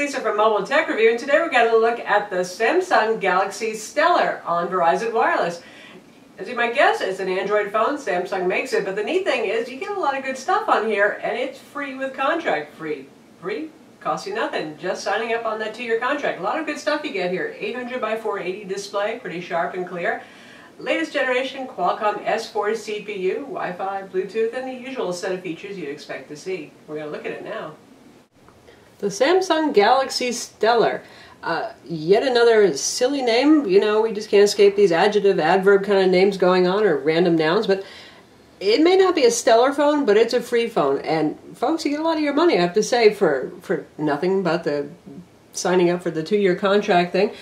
Lisa from Mobile Tech Review, and today we're going to look at the Samsung Galaxy Stellar on Verizon Wireless. As you might guess, it's an Android phone. Samsung makes it, but the neat thing is you get a lot of good stuff on here, and it's free with contract. Free? Costs you nothing. Just signing up on that 2-year contract. A lot of good stuff you get here. 800 by 480 display, pretty sharp and clear. Latest generation Qualcomm S4 CPU, Wi-Fi, Bluetooth, and the usual set of features you'd expect to see. We're going to look at it now. The Samsung Galaxy Stellar. Yet another silly name. You know, we just can't escape these adjective, adverb kind of names going on, or random nouns, but it may not be a stellar phone, but it's a free phone. And folks, you get a lot of your money, I have to say, for nothing but the signing up for the 2-year contract thing.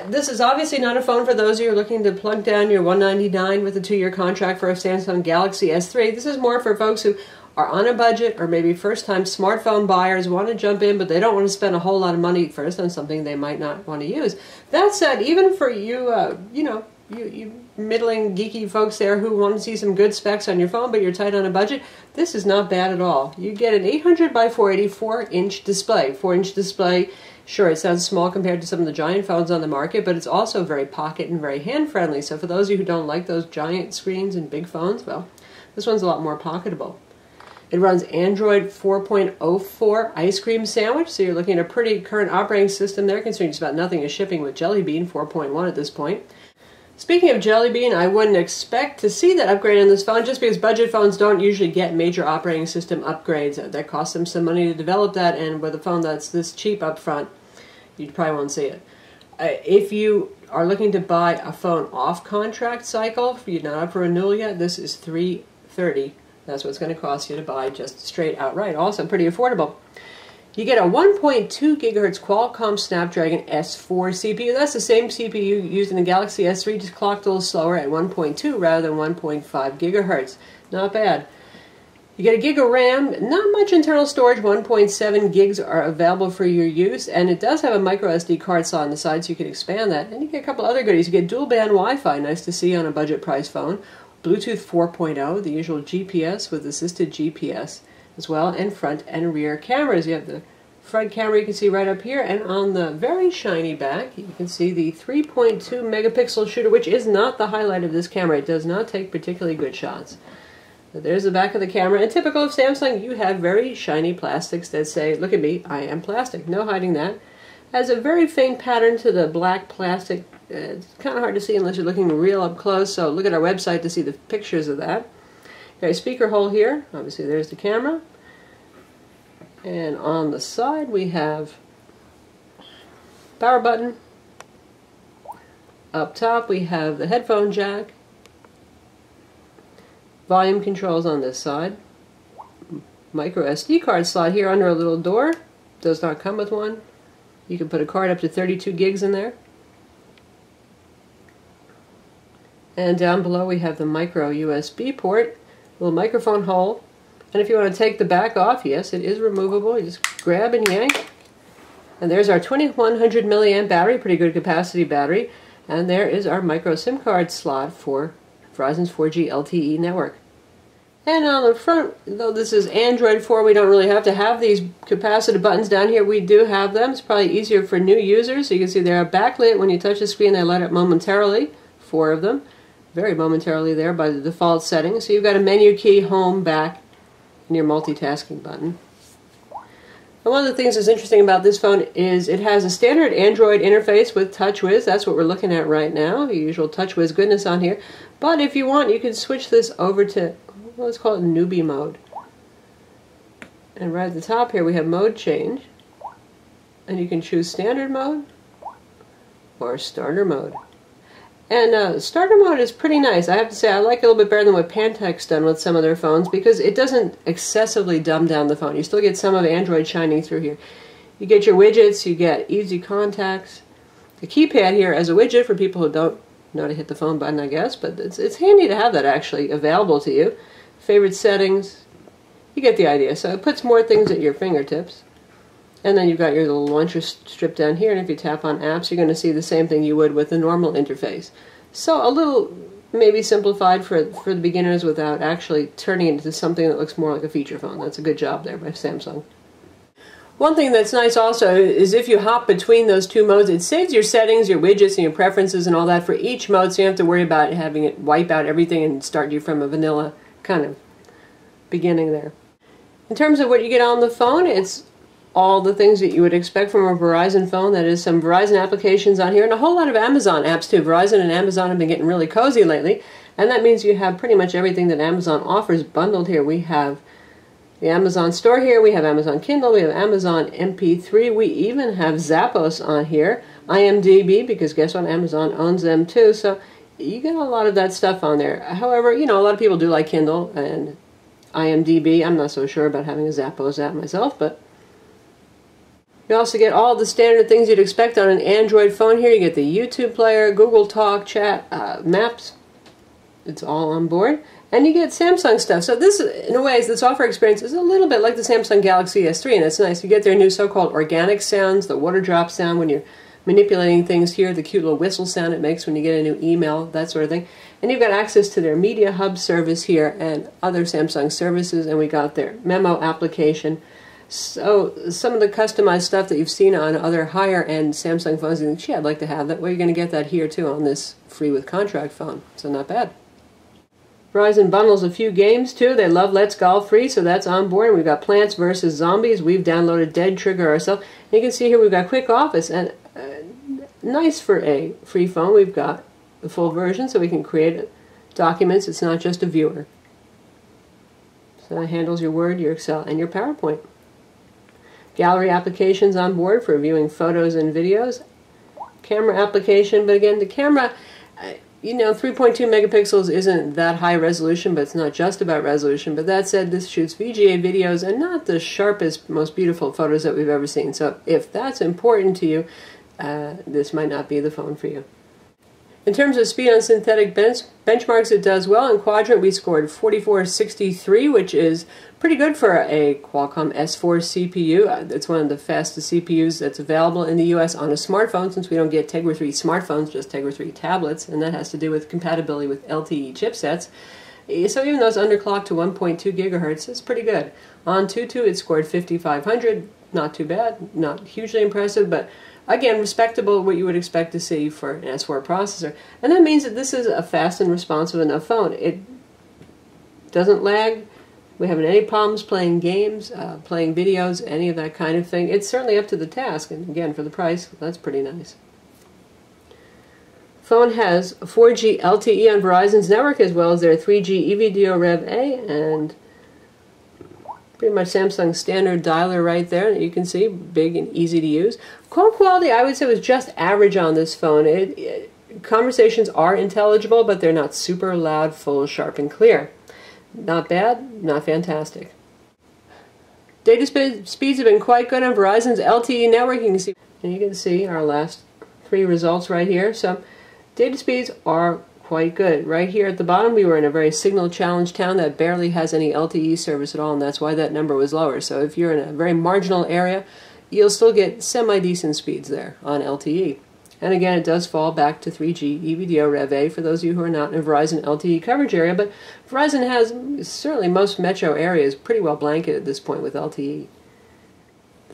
This is obviously not a phone for those of you who are looking to plug down your $199 with a 2-year contract for a Samsung Galaxy S3. This is more for folks who are on a budget, or maybe first-time smartphone buyers, want to jump in, but they don't want to spend a whole lot of money first on something they might not want to use. That said, even for you, you middling geeky folks there who want to see some good specs on your phone, but you're tight on a budget, this is not bad at all. You get an 800 by 480 4-inch display. 4-inch display, sure, it sounds small compared to some of the giant phones on the market, but it's also very pocket and very hand-friendly. So for those of you who don't like those giant screens and big phones, well, this one's a lot more pocketable. It runs Android 4.04 Ice Cream Sandwich, so you're looking at a pretty current operating system there, considering just about nothing is shipping with Jelly Bean 4.1 at this point. Speaking of Jelly Bean, I wouldn't expect to see that upgrade on this phone, just because budget phones don't usually get major operating system upgrades. That costs them some money to develop that, and with a phone that's this cheap up front, you probably won't see it. If you are looking to buy a phone off contract cycle, if you're not up for renewal yet, this is $330. That's what it's going to cost you to buy just straight outright. Also pretty affordable. You get a 1.2 gigahertz Qualcomm Snapdragon S4 CPU. That's the same CPU used in the Galaxy S3, just clocked a little slower at 1.2 rather than 1.5 gigahertz. Not bad. You get a gig of RAM, not much internal storage, 1.7 gigs are available for your use, and it does have a micro SD card slot on the side, so you can expand that. And you get a couple other goodies. You get dual band Wi-Fi, nice to see on a budget price phone. Bluetooth 4.0, the usual GPS with assisted GPS as well, and front and rear cameras. You have the front camera you can see right up here, and on the very shiny back you can see the 3.2 megapixel shooter, which is not the highlight of this camera. It does not take particularly good shots. But there's the back of the camera, and typical of Samsung, you have very shiny plastics that say, look at me, I am plastic. No hiding that. Has a very faint pattern to the black plastic. It's kind of hard to see unless you're looking real up close, so look at our website to see the pictures of that. Got a speaker hole here. Obviously there's the camera. And on the side we have power button. Up top we have the headphone jack. Volume controls on this side. Micro SD card slot here under a little door. Does not come with one. You can put a card up to 32 gigs in there. And down below we have the micro USB port, little microphone hole. And if you want to take the back off, yes, it is removable. You just grab and yank. And there's our 2100 milliamp battery, pretty good capacity battery. And there is our micro SIM card slot for Verizon's 4G LTE network. And on the front, though this is Android 4, we don't really have to have these capacitive buttons down here. We do have them. It's probably easier for new users. So you can see they're backlit. When you touch the screen, they light up momentarily. 4 of them. Very momentarily there by the default settings. So you've got a menu key, home, back, and your multitasking button. And one of the things that's interesting about this phone is it has a standard Android interface with TouchWiz. That's what we're looking at right now, the usual TouchWiz goodness on here. But if you want, you can switch this over to, well, let's call it newbie mode. And right at the top here we have mode change. And you can choose standard mode or starter mode. And starter mode is pretty nice. I have to say I like it a little bit better than what Pantech's done with some of their phones, because it doesn't excessively dumb down the phone. You still get some of Android shining through here. You get your widgets, you get easy contacts. The keypad here as a widget for people who don't know how to hit the phone button, I guess, but it's handy to have that actually available to you. Favorite settings, you get the idea. So it puts more things at your fingertips. And then you've got your little launcher strip down here, and if you tap on apps, you're going to see the same thing you would with the normal interface. So a little maybe simplified for the beginners without actually turning it into something that looks more like a feature phone. That's a good job there by Samsung. One thing that's nice also is if you hop between those two modes, it saves your settings, your widgets, and your preferences and all that for each mode, so you don't have to worry about having it wipe out everything and start you from a vanilla kind of beginning there. In terms of what you get on the phone, it's all the things that you would expect from a Verizon phone. That is some Verizon applications on here and a whole lot of Amazon apps too. Verizon and Amazon have been getting really cozy lately, and that means you have pretty much everything that Amazon offers bundled here. We have the Amazon store here, we have Amazon Kindle, we have Amazon MP3, we even have Zappos on here, IMDb, because guess what, Amazon owns them too, so you get a lot of that stuff on there. However, you know, a lot of people do like Kindle and IMDb. I'm not so sure about having a Zappos app myself, but you also get all the standard things you'd expect on an Android phone here. You get the YouTube player, Google Talk, chat, Maps. It's all on board. And you get Samsung stuff. So this, in a way, the software experience is a little bit like the Samsung Galaxy S3, and that's nice. You get their new so-called organic sounds, the water drop sound when you're manipulating things here, the cute little whistle sound it makes when you get a new email, that sort of thing. And you've got access to their Media Hub service here and other Samsung services, and we got their memo application. So some of the customized stuff that you've seen on other higher-end Samsung phones, you think, gee, I'd like to have that. Well, you're going to get that here, too, on this free with contract phone. So not bad. Verizon bundles a few games, too. They love Let's Golf Free, so that's on board. We've got Plants vs. Zombies. We've downloaded Dead Trigger ourselves. And you can see here we've got Quick Office. And nice for a free phone. We've got the full version, so we can create documents. It's not just a viewer. So it handles your Word, your Excel, and your PowerPoint. Gallery applications on board for viewing photos and videos. Camera application, but again, the camera, you know, 3.2 megapixels isn't that high resolution, but it's not just about resolution. But that said, this shoots VGA videos and not the sharpest, most beautiful photos that we've ever seen. So if that's important to you, this might not be the phone for you. In terms of speed on synthetic benchmarks, it does well. In Quadrant, we scored 4463, which is pretty good for a Qualcomm S4 CPU. It's one of the fastest CPUs that's available in the US on a smartphone, since we don't get Tegra 3 smartphones, just Tegra 3 tablets, and that has to do with compatibility with LTE chipsets. So even though it's underclocked to 1.2 gigahertz, it's pretty good. On Tutu, it scored 5500, not too bad, not hugely impressive, but again, respectable, what you would expect to see for an S4 processor. And that means that this is a fast and responsive enough phone. It doesn't lag. We haven't any problems playing games, playing videos, any of that kind of thing. It's certainly up to the task, and again, for the price, that's pretty nice. Phone has 4G LTE on Verizon's network, as well as their 3G EVDO Rev A, and pretty much Samsung standard dialer right there that you can see, big and easy to use. Call quality, I would say, was just average on this phone. Conversations are intelligible, but they're not super loud, full, sharp, and clear. Not bad, not fantastic. Data speeds have been quite good on Verizon's LTE network. You can see our last three results right here. So data speeds are quite good. Right here at the bottom, we were in a very signal-challenged town that barely has any LTE service at all, and that's why that number was lower. So if you're in a very marginal area, you'll still get semi-decent speeds there on LTE. And again, it does fall back to 3G EVDO Rev A for those of you who are not in a Verizon LTE coverage area, but Verizon has certainly most metro areas pretty well blanketed at this point with LTE.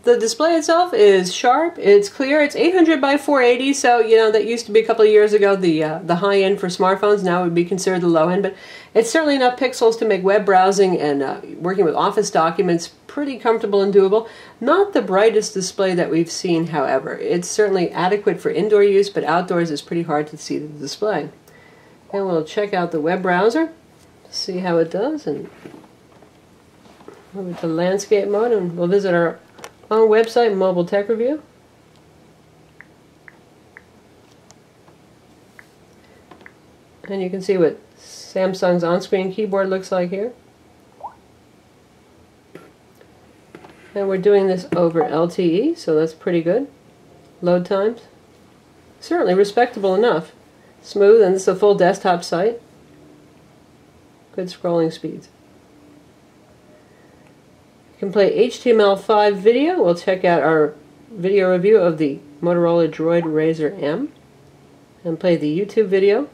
The display itself is sharp, it's clear, it's 800 by 480, so you know that used to be a couple of years ago the high end for smartphones. Now it would be considered the low end, but it's certainly enough pixels to make web browsing and working with Office documents pretty comfortable and doable. Not the brightest display that we've seen, however. It's certainly adequate for indoor use, but outdoors it's pretty hard to see the display. And we'll check out the web browser, see how it does, and over to landscape mode, and we'll visit our own website, Mobile Tech Review. And you can see what Samsung's on-screen keyboard looks like here. And we're doing this over LTE, so that's pretty good. Load times, certainly respectable enough. Smooth, and this is a full desktop site. Good scrolling speeds. You can play HTML5 video. We'll check out our video review of the Motorola Droid Razr M and play the YouTube video.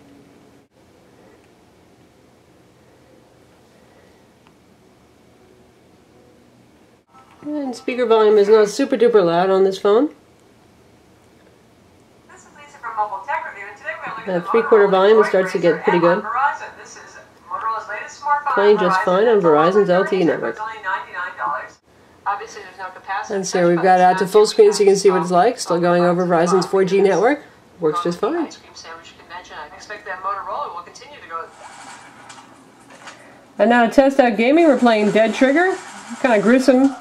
And speaker volume is not super duper loud on this phone. This is Lisa from Mobile Tech Review, and today we're looking At at 3/4 volume, it starts to get pretty good. This is Motorola's latest smartphone. Playing just fine on Verizon's LTE network. It's only $99. Obviously, there's no capacity. And so we've got it out to full screen so you can see what it's like. Still going over Verizon's 4G network. Works just fine. Ice cream sandwich convention. I expect that Motorola will continue to go. And now to test out gaming, we're playing Dead Trigger. Kind of gruesome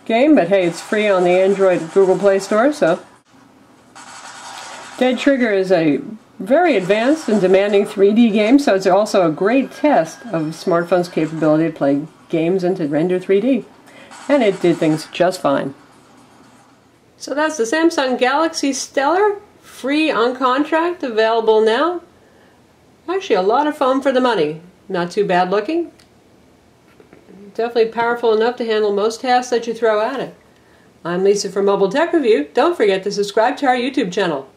game, but hey, it's free on the Android Google Play Store, so. Dead Trigger is a very advanced and demanding 3D game, so it's also a great test of smartphone's capability to play games and to render 3D. And it did things just fine. So that's the Samsung Galaxy Stellar, free on contract, available now. Actually a lot of phone for the money. Not too bad looking. Definitely powerful enough to handle most tasks that you throw at it. I'm Lisa from Mobile Tech Review. Don't forget to subscribe to our YouTube channel.